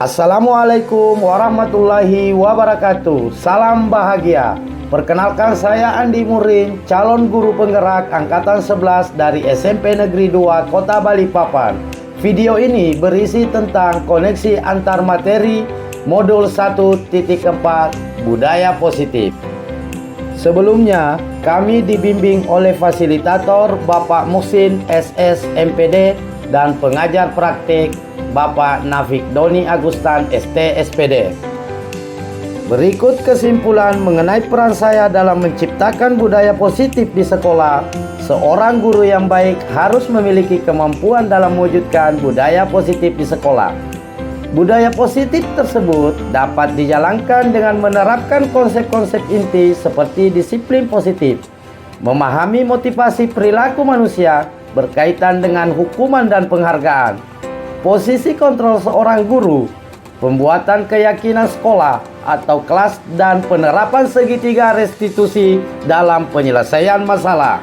Assalamualaikum warahmatullahi wabarakatuh. Salam bahagia. Perkenalkan, saya Andi Murin, calon guru penggerak angkatan 11 dari SMP Negeri 2 Kota Balikpapan. Video ini berisi tentang koneksi antar materi modul 1.4 budaya positif. Sebelumnya, kami dibimbing oleh fasilitator Bapak Muhsin SS MPD dan pengajar praktik Bapak Nafik Doni Agustan ST SPD. Berikut kesimpulan mengenai peran saya dalam menciptakan budaya positif di sekolah. Seorang guru yang baik harus memiliki kemampuan dalam mewujudkan budaya positif di sekolah. Budaya positif tersebut dapat dijalankan dengan menerapkan konsep-konsep inti seperti disiplin positif, memahami motivasi perilaku manusia berkaitan dengan hukuman dan penghargaan, posisi kontrol seorang guru, pembuatan keyakinan sekolah atau kelas, dan penerapan segitiga restitusi dalam penyelesaian masalah.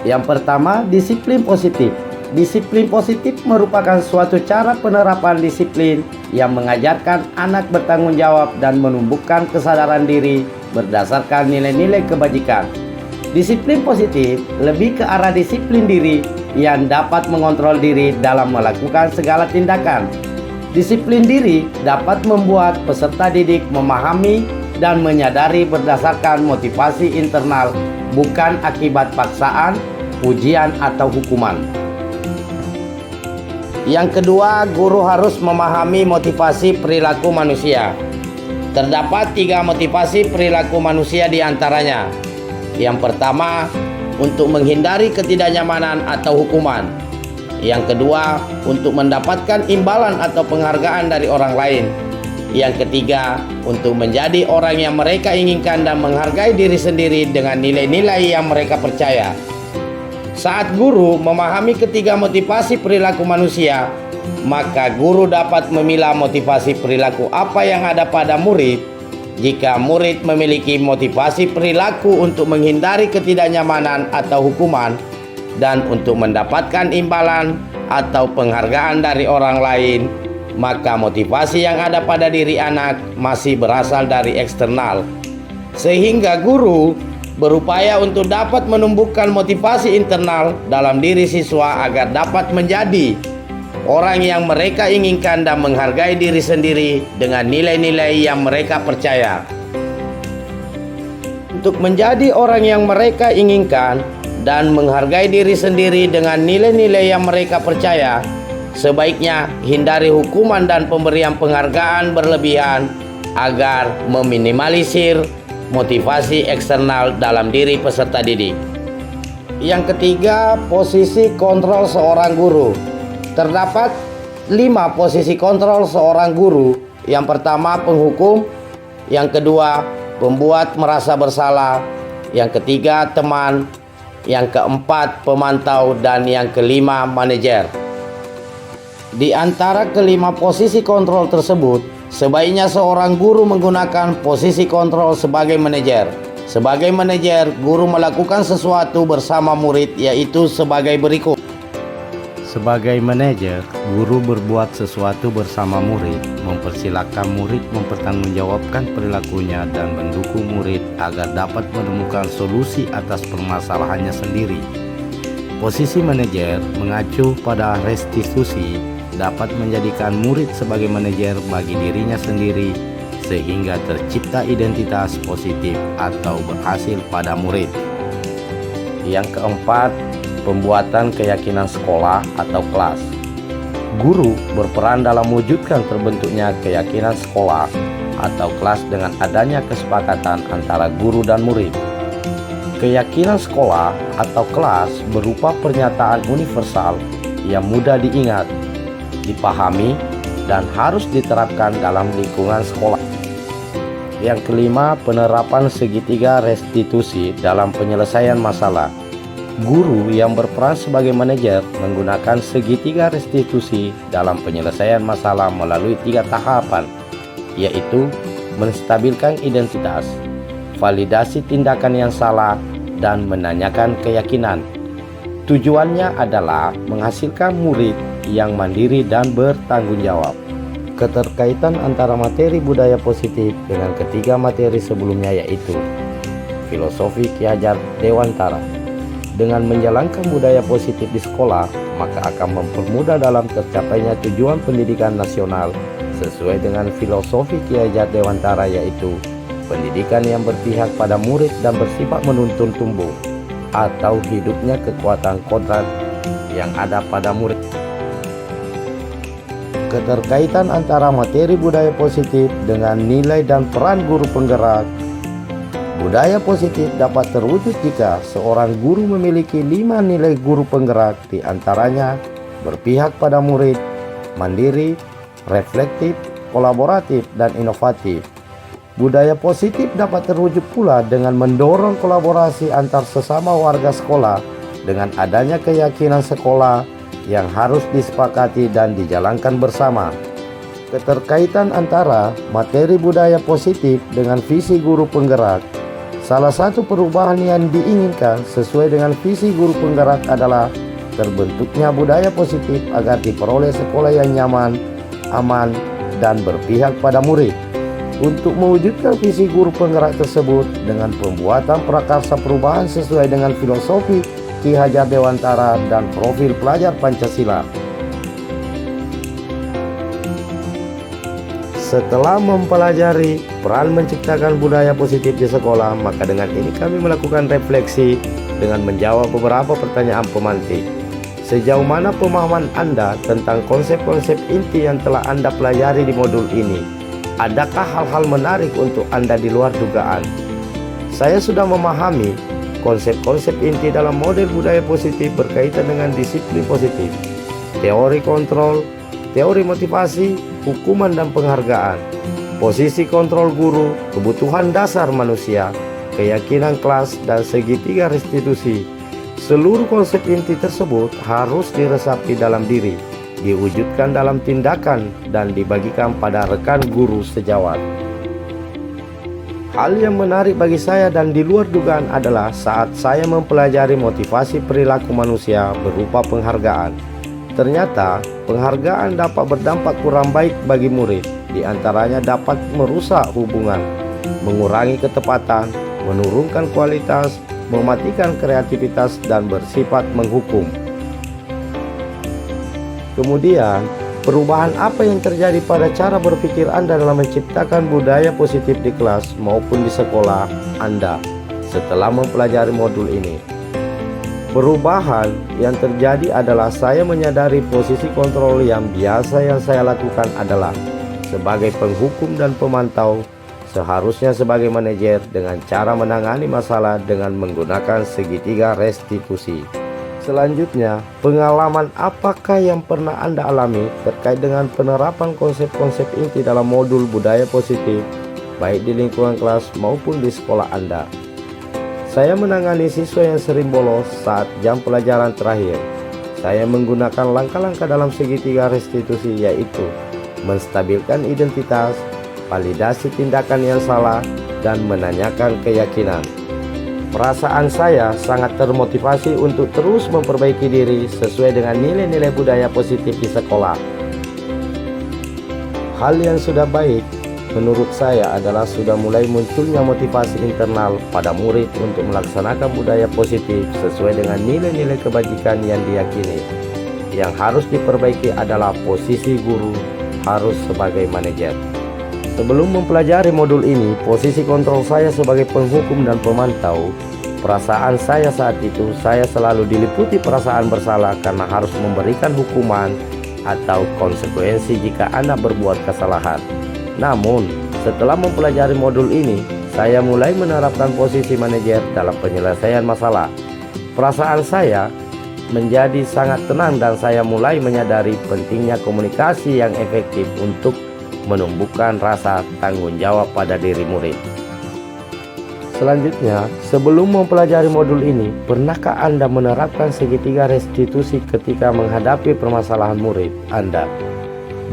Yang pertama, disiplin positif. Disiplin positif merupakan suatu cara penerapan disiplin yang mengajarkan anak bertanggung jawab dan menumbuhkan kesadaran diri berdasarkan nilai-nilai kebajikan. Disiplin positif lebih ke arah disiplin diri yang dapat mengontrol diri dalam melakukan segala tindakan. Disiplin diri dapat membuat peserta didik memahami dan menyadari berdasarkan motivasi internal, bukan akibat paksaan, ujian, atau hukuman. Yang kedua, guru harus memahami motivasi perilaku manusia. Terdapat 3 motivasi perilaku manusia di antaranya. Yang pertama, untuk menghindari ketidaknyamanan atau hukuman. Yang kedua, untuk mendapatkan imbalan atau penghargaan dari orang lain. Yang ketiga, untuk menjadi orang yang mereka inginkan dan menghargai diri sendiri dengan nilai-nilai yang mereka percaya. Saat guru memahami ketiga motivasi perilaku manusia, maka guru dapat memilah motivasi perilaku apa yang ada pada murid. Jika murid memiliki motivasi perilaku untuk menghindari ketidaknyamanan atau hukuman dan untuk mendapatkan imbalan atau penghargaan dari orang lain, maka motivasi yang ada pada diri anak masih berasal dari eksternal. Sehingga guru berupaya untuk dapat menumbuhkan motivasi internal dalam diri siswa agar dapat menjadi orang yang mereka inginkan dan menghargai diri sendiri dengan nilai-nilai yang mereka percaya. Untuk menjadi orang yang mereka inginkan dan menghargai diri sendiri dengan nilai-nilai yang mereka percaya, sebaiknya hindari hukuman dan pemberian penghargaan berlebihan agar meminimalisir motivasi eksternal dalam diri peserta didik. Yang ketiga, posisi kontrol seorang guru. Terdapat 5 posisi kontrol seorang guru. Yang pertama, penghukum. Yang kedua, pembuat merasa bersalah. Yang ketiga, teman. Yang keempat, pemantau. Dan yang kelima, manajer. Di antara kelima posisi kontrol tersebut, sebaiknya seorang guru menggunakan posisi kontrol sebagai manajer. Sebagai manajer, guru melakukan sesuatu bersama murid, yaitu sebagai berikut. Sebagai manajer, guru berbuat sesuatu bersama murid, mempersilahkan murid mempertanggungjawabkan perilakunya dan mendukung murid agar dapat menemukan solusi atas permasalahannya sendiri. Posisi manajer mengacu pada restitusi dapat menjadikan murid sebagai manajer bagi dirinya sendiri sehingga tercipta identitas positif atau berhasil pada murid. Yang keempat, pembuatan keyakinan sekolah atau kelas. Guru berperan dalam mewujudkan terbentuknya keyakinan sekolah atau kelas dengan adanya kesepakatan antara guru dan murid. Keyakinan sekolah atau kelas berupa pernyataan universal yang mudah diingat, dipahami, dan harus diterapkan dalam lingkungan sekolah. Yang kelima, penerapan segitiga restitusi dalam penyelesaian masalah. Guru yang berperan sebagai manajer menggunakan segitiga restitusi dalam penyelesaian masalah melalui 3 tahapan, yaitu menstabilkan identitas, validasi tindakan yang salah, dan menanyakan keyakinan. Tujuannya adalah menghasilkan murid yang mandiri dan bertanggung jawab. Keterkaitan antara materi budaya positif dengan ketiga materi sebelumnya yaitu filosofi Ki Hajar Dewantara. Dengan menjalankan budaya positif di sekolah, maka akan mempermudah dalam tercapainya tujuan pendidikan nasional sesuai dengan filosofi Ki Hajar Dewantara, yaitu pendidikan yang berpihak pada murid dan bersifat menuntun tumbuh atau hidupnya kekuatan kodrat yang ada pada murid. Keterkaitan antara materi budaya positif dengan nilai dan peran guru penggerak. Budaya positif dapat terwujud jika seorang guru memiliki 5 nilai guru penggerak, di antaranya berpihak pada murid, mandiri, reflektif, kolaboratif, dan inovatif. Budaya positif dapat terwujud pula dengan mendorong kolaborasi antar sesama warga sekolah dengan adanya keyakinan sekolah yang harus disepakati dan dijalankan bersama. Keterkaitan antara materi budaya positif dengan visi guru penggerak. Salah satu perubahan yang diinginkan sesuai dengan visi guru penggerak adalah terbentuknya budaya positif agar diperoleh sekolah yang nyaman, aman, dan berpihak pada murid. Untuk mewujudkan visi guru penggerak tersebut dengan pembuatan prakarsa perubahan sesuai dengan filosofi Ki Hajar Dewantara dan profil pelajar Pancasila. Setelah mempelajari peran menciptakan budaya positif di sekolah, maka dengan ini kami melakukan refleksi dengan menjawab beberapa pertanyaan pemantik. Sejauh mana pemahaman Anda tentang konsep-konsep inti yang telah Anda pelajari di modul ini? Adakah hal-hal menarik untuk Anda di luar dugaan? Saya sudah memahami konsep-konsep inti dalam model budaya positif berkaitan dengan disiplin positif, teori kontrol, teori motivasi, hukuman dan penghargaan, posisi kontrol guru, kebutuhan dasar manusia, keyakinan kelas, dan segitiga restitusi. Seluruh konsep inti tersebut harus diresapi dalam diri, diwujudkan dalam tindakan, dan dibagikan pada rekan guru sejawat. Hal yang menarik bagi saya dan di luar dugaan adalah saat saya mempelajari motivasi perilaku manusia berupa penghargaan. Ternyata penghargaan dapat berdampak kurang baik bagi murid, di antaranya dapat merusak hubungan, mengurangi ketepatan, menurunkan kualitas, mematikan kreativitas, dan bersifat menghukum. Kemudian, perubahan apa yang terjadi pada cara berpikir Anda dalam menciptakan budaya positif di kelas maupun di sekolah Anda setelah mempelajari modul ini? Perubahan yang terjadi adalah saya menyadari posisi kontrol yang biasa yang saya lakukan adalah sebagai penghukum dan pemantau, seharusnya sebagai manajer dengan cara menangani masalah dengan menggunakan segitiga restitusi. Selanjutnya, pengalaman apakah yang pernah Anda alami terkait dengan penerapan konsep-konsep inti dalam modul budaya positif, baik di lingkungan kelas maupun di sekolah Anda? Saya menangani siswa yang sering bolos saat jam pelajaran terakhir. Saya menggunakan langkah-langkah dalam segitiga restitusi, yaitu menstabilkan identitas, validasi tindakan yang salah, dan menanyakan keyakinan. Perasaan saya sangat termotivasi untuk terus memperbaiki diri sesuai dengan nilai-nilai budaya positif di sekolah. Hal yang sudah baik menurut saya adalah sudah mulai munculnya motivasi internal pada murid untuk melaksanakan budaya positif sesuai dengan nilai-nilai kebajikan yang diyakini. Yang harus diperbaiki adalah posisi guru harus sebagai manajer. Sebelum mempelajari modul ini, posisi kontrol saya sebagai penghukum dan pemantau, perasaan saya saat itu, saya selalu diliputi perasaan bersalah karena harus memberikan hukuman atau konsekuensi jika anak berbuat kesalahan. Namun, setelah mempelajari modul ini, saya mulai menerapkan posisi manajer dalam penyelesaian masalah. Perasaan saya menjadi sangat tenang dan saya mulai menyadari pentingnya komunikasi yang efektif untuk menumbuhkan rasa tanggung jawab pada diri murid. Selanjutnya, sebelum mempelajari modul ini, pernahkah Anda menerapkan segitiga restitusi ketika menghadapi permasalahan murid Anda?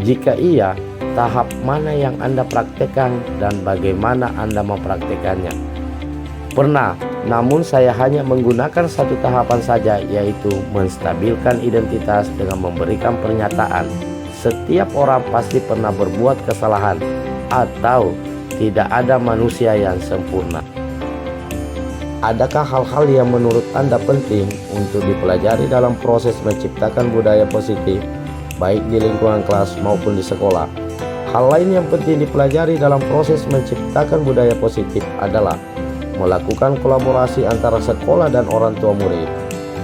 Jika iya, tahap mana yang Anda praktekkan dan bagaimana Anda mempraktekannya? Pernah Namun saya hanya menggunakan satu tahapan saja, yaitu menstabilkan identitas dengan memberikan pernyataan setiap orang pasti pernah berbuat kesalahan atau tidak ada manusia yang sempurna. Adakah hal-hal yang menurut Anda penting untuk dipelajari dalam proses menciptakan budaya positif, baik di lingkungan kelas maupun di sekolah? Hal lain yang penting dipelajari dalam proses menciptakan budaya positif adalah melakukan kolaborasi antara sekolah dan orang tua murid,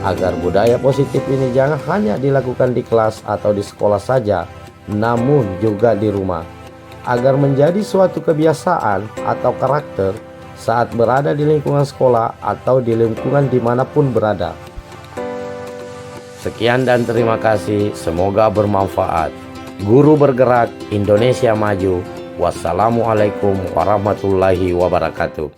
agar budaya positif ini jangan hanya dilakukan di kelas atau di sekolah saja, namun juga di rumah, agar menjadi suatu kebiasaan atau karakter saat berada di lingkungan sekolah atau di lingkungan dimanapun berada. Sekian dan terima kasih, semoga bermanfaat. Guru bergerak, Indonesia maju. Wassalamualaikum warahmatullahi wabarakatuh.